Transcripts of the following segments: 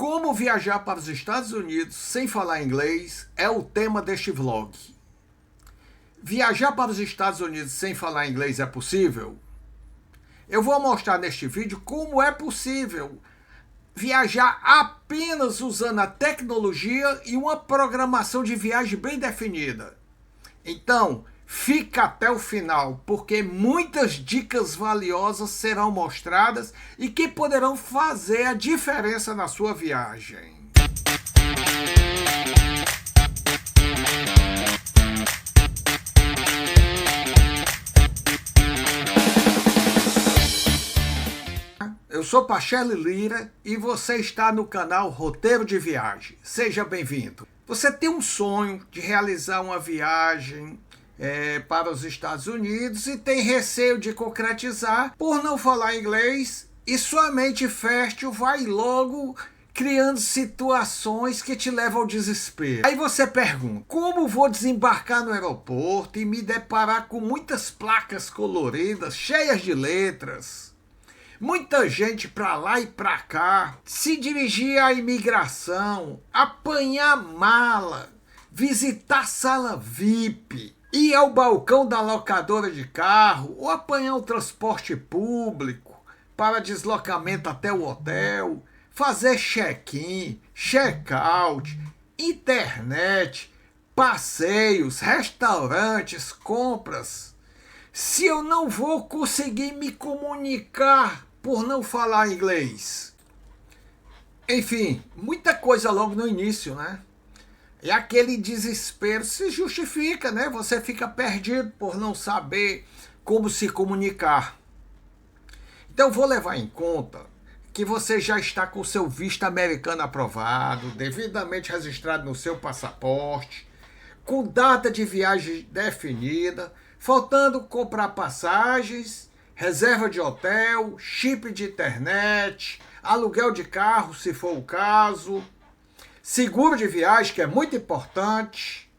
Como viajar para os Estados Unidos sem falar inglês é o tema deste vlog. Viajar para os Estados Unidos sem falar inglês é possível? Eu vou mostrar neste vídeo como é possível viajar apenas usando a tecnologia e uma programação de viagem bem definida. Então, fica até o final, porque muitas dicas valiosas serão mostradas e que poderão fazer a diferença na sua viagem. Eu sou Pachele Lira e você está no canal Roteiro de Viagem. Seja bem-vindo. Você tem um sonho de realizar uma viagem para os Estados Unidos e tem receio de concretizar por não falar inglês, e sua mente fértil vai logo criando situações que te levam ao desespero. Aí você pergunta: como vou desembarcar no aeroporto e me deparar com muitas placas coloridas, cheias de letras? Muita gente para lá e para cá, se dirigir à imigração, apanhar mala, visitar sala VIP, ir ao balcão da locadora de carro ou apanhar o transporte público para deslocamento até o hotel, fazer check-in, check-out, internet, passeios, restaurantes, compras. Se eu não vou conseguir me comunicar por não falar inglês. Enfim, muita coisa logo no início, né? E aquele desespero se justifica, né? Você fica perdido por não saber como se comunicar. Então vou levar em conta que você já está com seu visto americano aprovado, devidamente registrado no seu passaporte, com data de viagem definida, faltando comprar passagens, reserva de hotel, chip de internet, aluguel de carro, se for o caso, seguro de viagem, que é muito importante,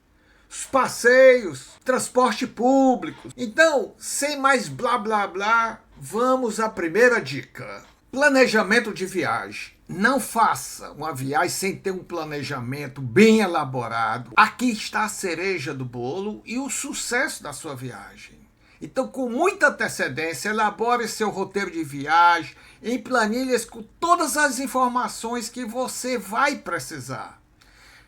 os passeios, transporte público. Então, sem mais blá blá blá, vamos à primeira dica. Planejamento de viagem. Não faça uma viagem sem ter um planejamento bem elaborado. Aqui está a cereja do bolo e o sucesso da sua viagem. Então, com muita antecedência, elabore seu roteiro de viagem em planilhas com todas as informações que você vai precisar.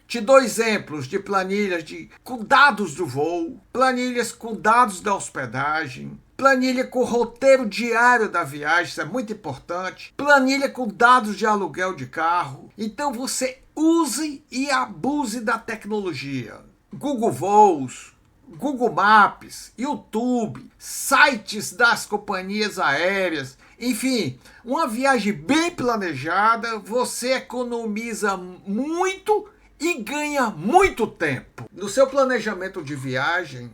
Te dou exemplos de planilhas com dados do voo, planilhas com dados da hospedagem, planilha com roteiro diário da viagem, isso é muito importante, planilha com dados de aluguel de carro. Então você use e abuse da tecnologia. Google Voos, Google Maps, YouTube, sites das companhias aéreas, enfim, uma viagem bem planejada, você economiza muito e ganha muito tempo. No seu planejamento de viagem,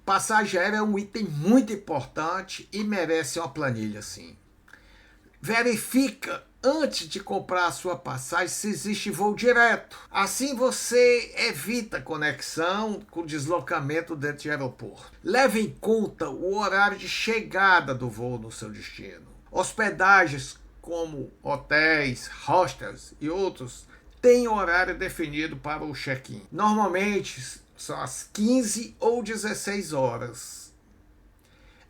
passagem aérea é um item muito importante e merece uma planilha sim. Verifica antes de comprar a sua passagem se existe voo direto. Assim você evita conexão com deslocamento dentro de aeroporto. Leve em conta o horário de chegada do voo no seu destino. Hospedagens como hotéis, hostels e outros têm horário definido para o check-in. Normalmente são às 15 ou 16 horas.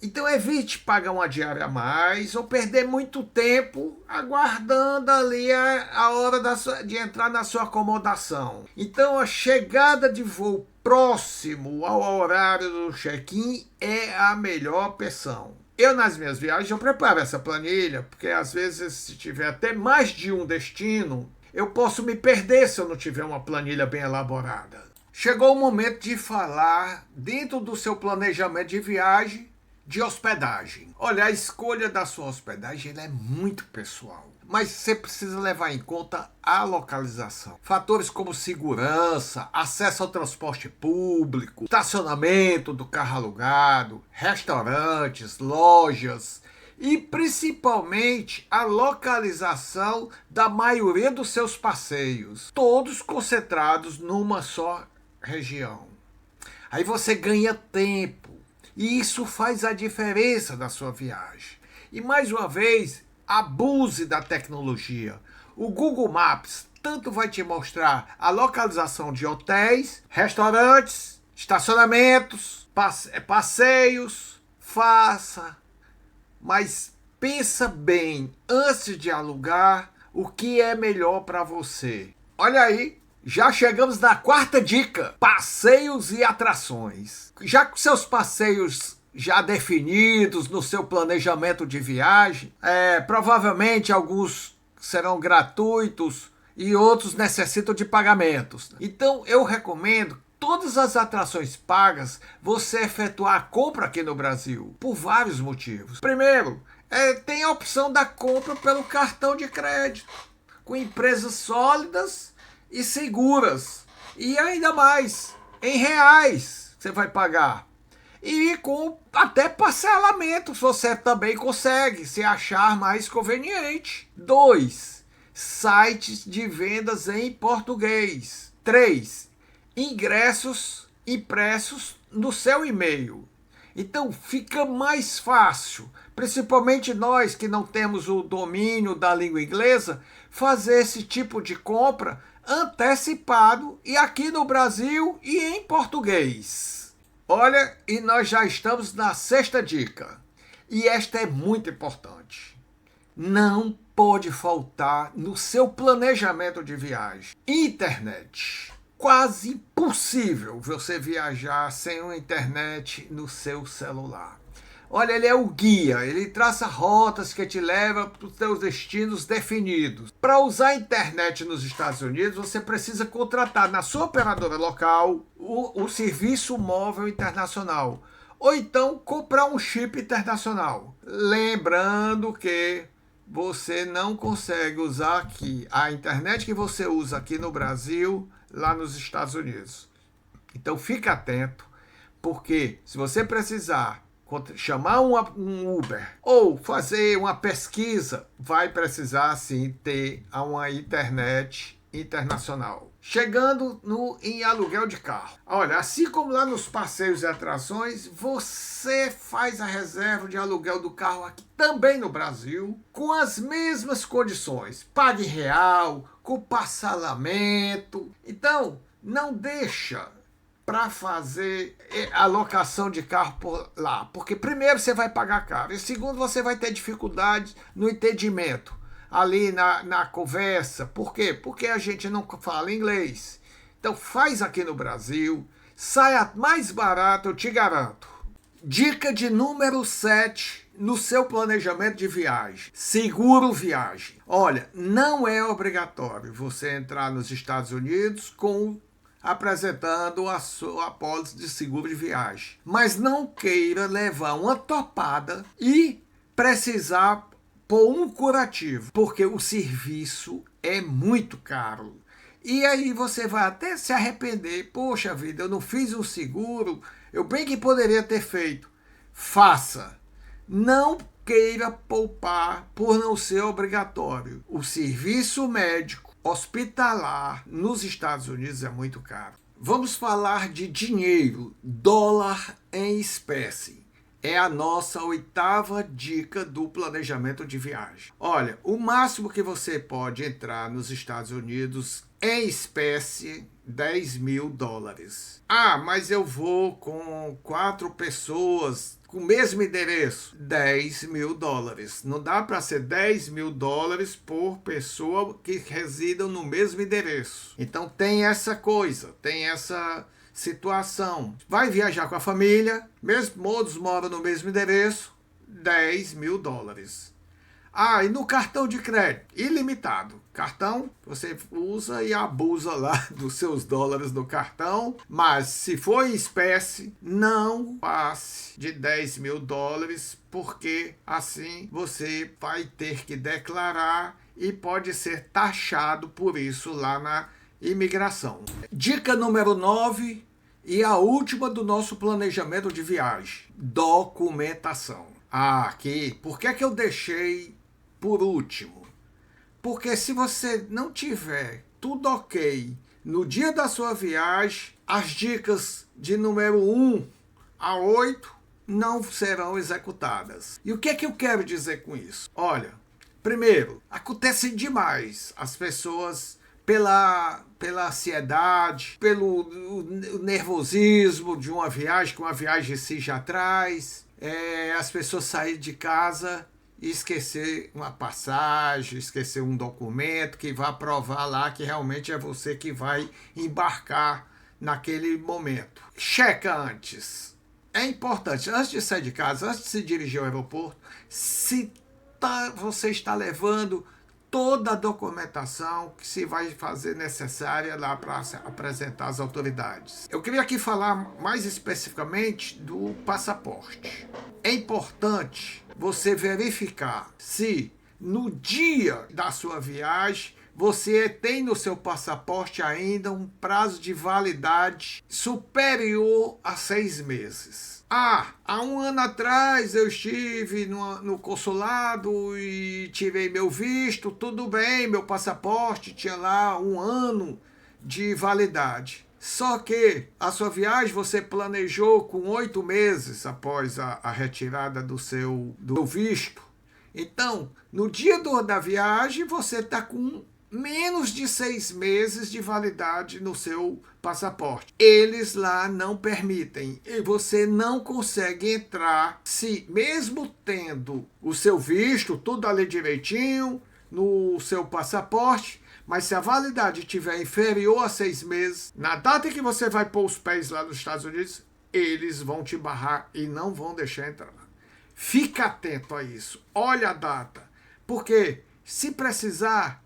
Então evite pagar uma diária a mais ou perder muito tempo aguardando ali a hora de entrar na sua acomodação. Então a chegada de voo próximo ao horário do check-in é a melhor opção. Eu, nas minhas viagens, eu preparo essa planilha, porque às vezes, se tiver até mais de um destino, eu posso me perder se eu não tiver uma planilha bem elaborada. Chegou o momento de falar, dentro do seu planejamento de viagem, de hospedagem. Olha, a escolha da sua hospedagem ela é muito pessoal, mas você precisa levar em conta a localização. Fatores como segurança, acesso ao transporte público, estacionamento do carro alugado, restaurantes, lojas e principalmente a localização da maioria dos seus passeios, todos concentrados numa só região. Aí você ganha tempo e isso faz a diferença na sua viagem. E mais uma vez, abuse da tecnologia. O Google Maps tanto vai te mostrar a localização de hotéis, restaurantes, estacionamentos, passeios. Faça, mas pensa bem antes de alugar o que é melhor para você. Olha aí, já chegamos na quarta dica: passeios e atrações. Já com seus passeios já definidos no seu planejamento de viagem, provavelmente alguns serão gratuitos e outros necessitam de pagamentos. Então eu recomendo todas as atrações pagas você efetuar a compra aqui no Brasil, por vários motivos. Primeiro, tem a opção da compra pelo cartão de crédito, com empresas sólidas e seguras. E ainda mais, em reais você vai pagar. E com até parcelamentos você também consegue, se achar mais conveniente. 2. Sites de vendas em português. 3. Ingressos impressos no seu e-mail. Então fica mais fácil, principalmente nós que não temos o domínio da língua inglesa, fazer esse tipo de compra antecipado e aqui no Brasil e em português. Olha, e nós já estamos na sexta dica. E esta é muito importante. Não pode faltar no seu planejamento de viagem: internet. Quase impossível você viajar sem uma internet no seu celular. Olha, ele é o guia, ele traça rotas que te levam para os seus destinos definidos. Para usar a internet nos Estados Unidos, você precisa contratar na sua operadora local o serviço móvel internacional, ou então comprar um chip internacional. Lembrando que você não consegue usar aqui a internet que você usa aqui no Brasil, lá nos Estados Unidos. Então fique atento, porque se você precisar chamar um Uber ou fazer uma pesquisa, vai precisar sim ter uma internet internacional. Chegando em aluguel de carro. Olha, assim como lá nos passeios e atrações, você faz a reserva de aluguel do carro aqui também no Brasil, com as mesmas condições. Pague real, com parcelamento. Então, não deixa para fazer a locação de carro por lá, porque primeiro você vai pagar caro e segundo você vai ter dificuldade no entendimento ali na conversa. Por quê? Porque a gente não fala inglês. Então faz aqui no Brasil, sai mais barato, eu te garanto. Dica de número 7 no seu planejamento de viagem: seguro viagem. Olha, não é obrigatório você entrar nos Estados Unidos apresentando a sua apólice de seguro de viagem, mas não queira levar uma topada e precisar por um curativo, porque o serviço é muito caro. E aí você vai até se arrepender. Poxa vida, eu não fiz o seguro, eu bem que poderia ter feito. Faça. Não queira poupar por não ser obrigatório. O serviço médico hospitalar nos Estados Unidos é muito caro. Vamos falar de dinheiro, dólar em espécie. É a nossa 8ª dica do planejamento de viagem. Olha, o máximo que você pode entrar nos Estados Unidos em espécie, $10.000. Ah, mas eu vou com 4 pessoas com o mesmo endereço. $10.000. Não dá para ser $10.000 por pessoa que residam no mesmo endereço. Então tem essa coisa, tem essa situação. Vai viajar com a família, mesmo todos moram no mesmo endereço, $10.000. Ah, e no cartão de crédito, ilimitado. Cartão, você usa e abusa lá dos seus dólares no cartão, mas se for em espécie, não passe de $10.000, porque assim você vai ter que declarar e pode ser taxado por isso lá na imigração. Dica número 9 e a última do nosso planejamento de viagem: documentação. Ah, aqui, por que eu deixei por último? Porque se você não tiver tudo ok no dia da sua viagem, as dicas de número 1 a 8 não serão executadas. E o que eu quero dizer com isso? Olha, Primeiro, acontece demais as pessoas pela ansiedade, pelo nervosismo de uma viagem, que uma viagem se já traz, as pessoas saírem de casa e esquecer uma passagem, esquecer um documento que vai provar lá que realmente é você que vai embarcar naquele momento. Checa antes. É importante, antes de sair de casa, antes de se dirigir ao aeroporto, se você está levando toda a documentação que se vai fazer necessária lá para apresentar às autoridades. Eu queria aqui falar mais especificamente do passaporte. É importante você verificar se no dia da sua viagem você tem no seu passaporte ainda um prazo de validade superior a 6 meses. Há um ano atrás eu estive no consulado e tirei meu visto, tudo bem, meu passaporte tinha lá 1 ano de validade. Só que a sua viagem você planejou com 8 meses após a retirada do visto. Então, no dia da viagem, você está com menos de 6 meses de validade no seu passaporte. Eles lá não permitem e você não consegue entrar se, mesmo tendo o seu visto, tudo ali direitinho, no seu passaporte, mas se a validade estiver inferior a 6 meses, na data em que você vai pôr os pés lá nos Estados Unidos, eles vão te barrar e não vão deixar entrar. Fica atento a isso. Olha a data. Porque se precisar,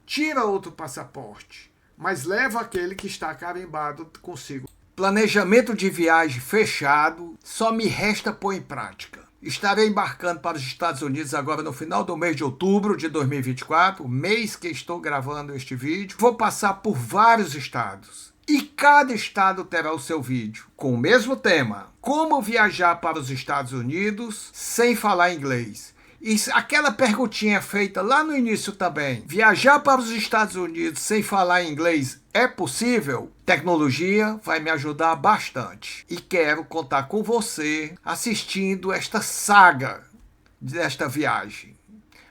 tira outro passaporte, mas leva aquele que está carimbado consigo. Planejamento de viagem fechado, só me resta pôr em prática. Estarei embarcando para os Estados Unidos agora no final do mês de outubro de 2024, mês que estou gravando este vídeo. Vou passar por vários estados e cada estado terá o seu vídeo com o mesmo tema: como viajar para os Estados Unidos sem falar inglês. E aquela perguntinha feita lá no início também: viajar para os Estados Unidos sem falar inglês é possível? Tecnologia vai me ajudar bastante. E quero contar com você assistindo esta saga desta viagem.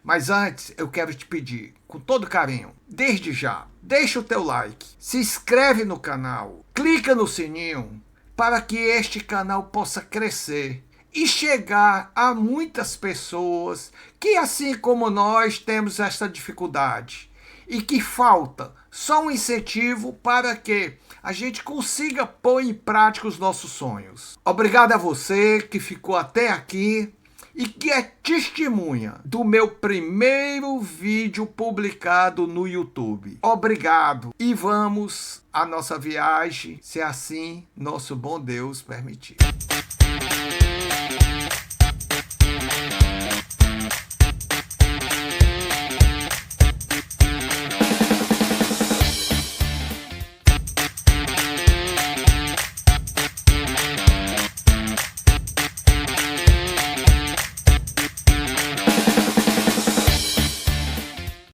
Mas antes eu quero te pedir, com todo carinho, desde já, deixa o teu like, se inscreve no canal, clica no sininho para que este canal possa crescer e chegar a muitas pessoas que, assim como nós, temos esta dificuldade e que falta só um incentivo para que a gente consiga pôr em prática os nossos sonhos. Obrigado a você que ficou até aqui e que é testemunha do meu primeiro vídeo publicado no YouTube. Obrigado e vamos à nossa viagem, se assim nosso bom Deus permitir.